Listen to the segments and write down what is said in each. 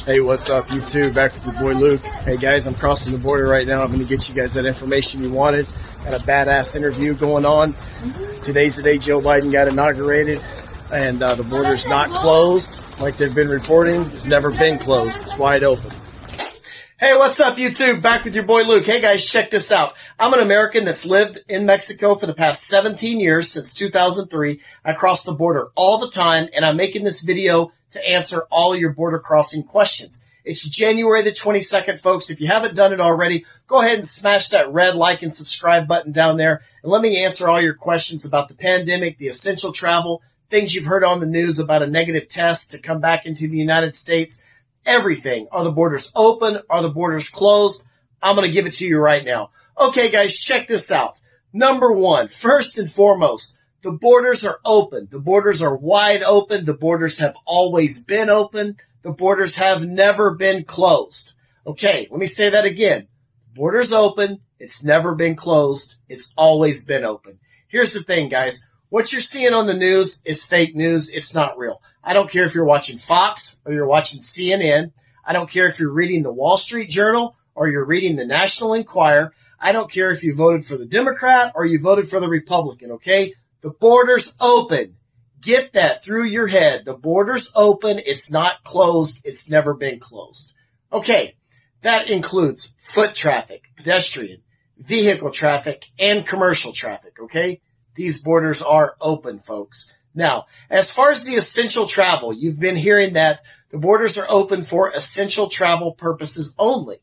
Hey, what's up, YouTube? Back with your boy Luke. Hey guys, I'm crossing the border right now. I'm going to get you guys that information you wanted. Got a badass interview going on. Today's the day Joe Biden got inaugurated, and the border's not closed like they've been reporting. It's never been closed. It's wide open. Hey, what's up, YouTube? Back with your boy Luke. Hey guys, check this out. I'm an American that's lived in Mexico for the past 17 years, since 2003. I cross the border all the time, and I'm making this video to answer all your border crossing questions. It's January the 22nd, folks. If you haven't done it already, go ahead and smash that red like and subscribe button down there, and let me answer all your questions about the pandemic, the essential travel, things you've heard on the news about a negative test to come back into the United States, everything. Are the borders open? Are the borders closed? I'm going to give it to you right now. Okay, guys, check this out. Number one, first and foremost, the borders are open. The borders are wide open. The borders have always been open. The borders have never been closed. Okay, let me say that again. The border's open. It's never been closed. It's always been open. Here's the thing, guys. What you're seeing on the news is fake news. It's not real. I don't care if you're watching Fox or you're watching CNN. I don't care if you're reading the Wall Street Journal or you're reading the National Enquirer. I don't care if you voted for the Democrat or you voted for the Republican, okay? The border's open. Get that through your head. The border's open. It's not closed. It's never been closed. Okay, that includes foot traffic, pedestrian, vehicle traffic, and commercial traffic, okay? These borders are open, folks. Now, as far as the essential travel, you've been hearing that the borders are open for essential travel purposes only.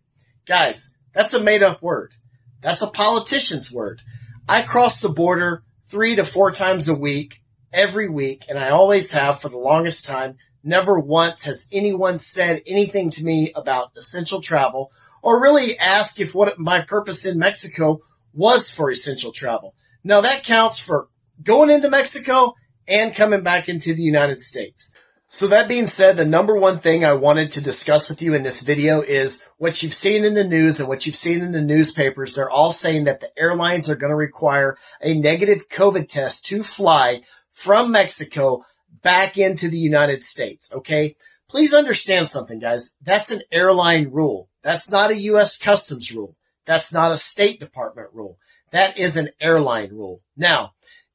Guys, that's a made-up word. That's a politician's word. I cross the border 3 to 4 times a week, every week, and I always have for the longest time. Never once has anyone said anything to me about essential travel or really asked if what my purpose in Mexico was for essential travel. Now, that counts for going into Mexico and coming back into the United States. So that being said, the number one thing I wanted to discuss with you in this video is what you've seen in the news and what you've seen in the newspapers. They're all saying that the airlines are going to require a negative COVID test to fly from Mexico back into the United States, okay? Please understand something, guys. That's an airline rule. That's not a U.S. Customs rule. That's not a State Department rule. That is an airline rule. Now,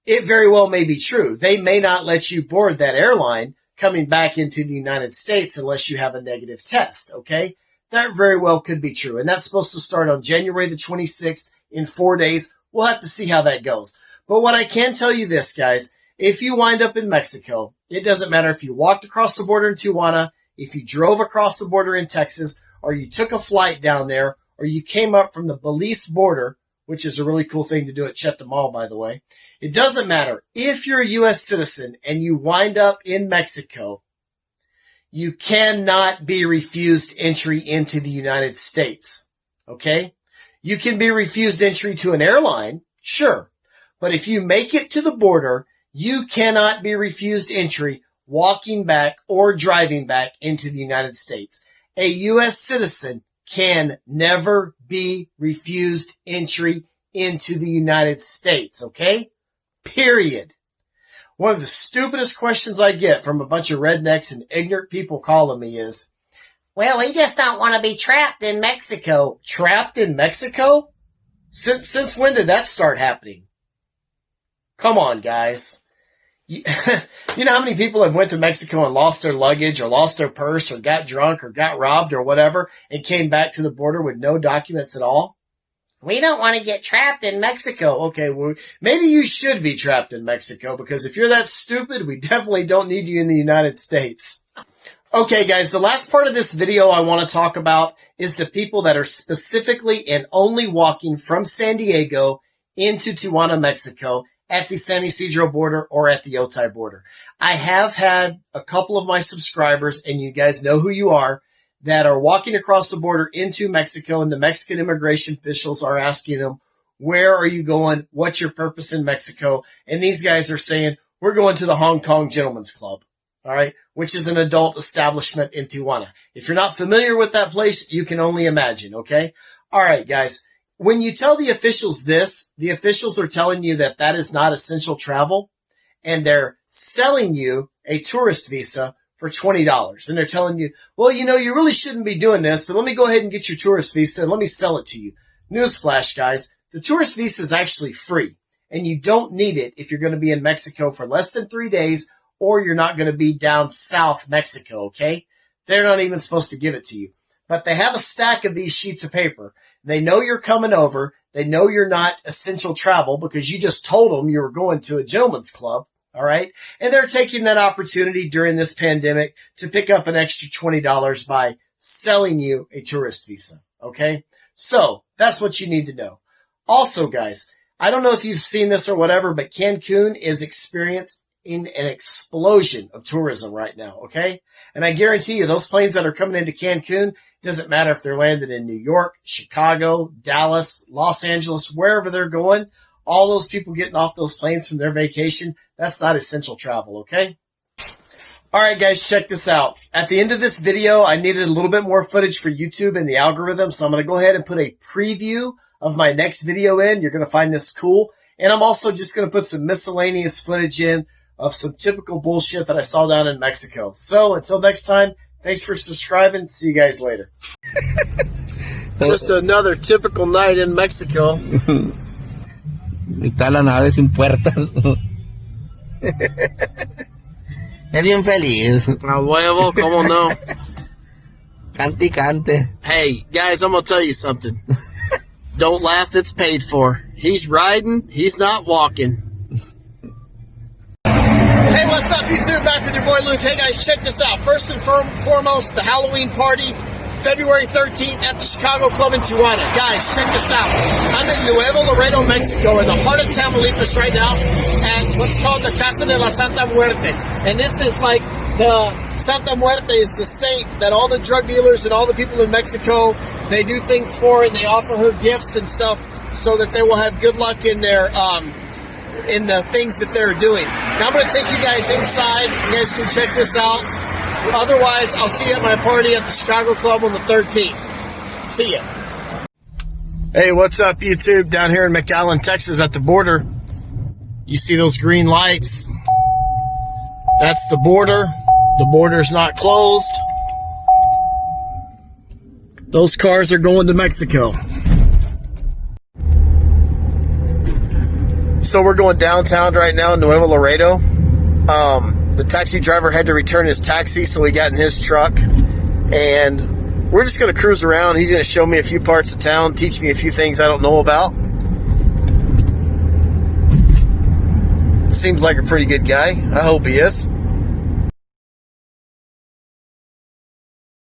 it very well may be true. They may not let you board that airline coming back into the United States unless you have a negative test, okay? That very well could be true. And that's supposed to start on January the 26th in 4 days. We'll have to see how that goes. But what I can tell you this, guys, if you wind up in Mexico, it doesn't matter if you walked across the border in Tijuana, if you drove across the border in Texas, or you took a flight down there, or you came up from the Belize border, which is a really cool thing to do at Chetumal, by the way. It doesn't matter. If you're a U.S. citizen and you wind up in Mexico, you cannot be refused entry into the United States, okay? You can be refused entry to an airline, sure. But if you make it to the border, you cannot be refused entry walking back or driving back into the United States. A U.S. citizen can never be refused entry into the United States, okay? Period. One of the stupidest questions I get from a bunch of rednecks and ignorant people calling me is, well, we just don't want to be trapped in Mexico. Trapped in Mexico? Since when did that start happening? Come on, guys. You know how many people have went to Mexico and lost their luggage or lost their purse or got drunk or got robbed or whatever and came back to the border with no documents at all? We don't want to get trapped in Mexico. Okay, well, maybe you should be trapped in Mexico, because if you're that stupid, we definitely don't need you in the United States. Okay, guys, the last part of this video I want to talk about is the people that are specifically and only walking from San Diego into Tijuana, Mexico, at the San Ysidro border or at the Otay border. I have had a couple of my subscribers, and you guys know who you are, that are walking across the border into Mexico, and the Mexican immigration officials are asking them, where are you going? What's your purpose in Mexico? And these guys are saying, we're going to the Hong Kong Gentlemen's Club, all right, which is an adult establishment in Tijuana. If you're not familiar with that place, you can only imagine, okay? All right, guys. When you tell the officials this, the officials are telling you that that is not essential travel, and they're selling you a tourist visa for $20. And they're telling you, well, you really shouldn't be doing this, but let me go ahead and get your tourist visa and let me sell it to you. Newsflash, guys, the tourist visa is actually free, and you don't need it if you're going to be in Mexico for less than 3 days, or you're not going to be down south Mexico, okay? They're not even supposed to give it to you. But they have a stack of these sheets of paper. They know you're coming over. They know you're not essential travel because you just told them you were going to a gentleman's club, all right? And they're taking that opportunity during this pandemic to pick up an extra $20 by selling you a tourist visa, okay? So that's what you need to know. Also, guys, I don't know if you've seen this or whatever, but Cancun is experiencing an explosion of tourism right now, okay? And I guarantee you, those planes that are coming into Cancun, doesn't matter if they're landing in New York, Chicago, Dallas, Los Angeles, wherever they're going, all those people getting off those planes from their vacation, that's not essential travel, okay? All right, guys, check this out. At the end of this video, I needed a little bit more footage for YouTube and the algorithm, so I'm going to go ahead and put a preview of my next video in. You're going to find this cool. And I'm also just going to put some miscellaneous footage in of some typical bullshit that I saw down in Mexico. So until next time, thanks for subscribing. See you guys later. Just another typical night in Mexico. Está la nave sin puertas. Es bien feliz. A huevo, ¿cómo no? Cante y cante. Hey, guys, I'm going to tell you something. Don't laugh, it's paid for. He's riding, he's not walking. Hey, what's up, YouTube? Back with your boy Luke. Hey, guys, check this out. First and foremost, the Halloween party, February 13th at the Chicago Club in Tijuana. Guys, check this out. I'm in Nuevo Laredo, Mexico, in the heart of Tamaulipas right now at what's called the Casa de la Santa Muerte. And this is like the Santa Muerte is the saint that all the drug dealers and all the people in Mexico, they do things for, and they offer her gifts and stuff so that they will have good luck in their in the things that they're doing. Now I'm going to take you guys inside. You guys can check this out. Otherwise, I'll see you at my party at the Chicago Club on the 13th. See ya. Hey, what's up, YouTube? Down here in McAllen, Texas at the border. You see those green lights? That's the border. The border's not closed. Those cars are going to Mexico. So we're going downtown right now in Nuevo Laredo. The taxi driver had to return his taxi, so we got in his truck. And we're just going to cruise around. He's going to show me a few parts of town, teach me a few things I don't know about. Seems like a pretty good guy. I hope he is.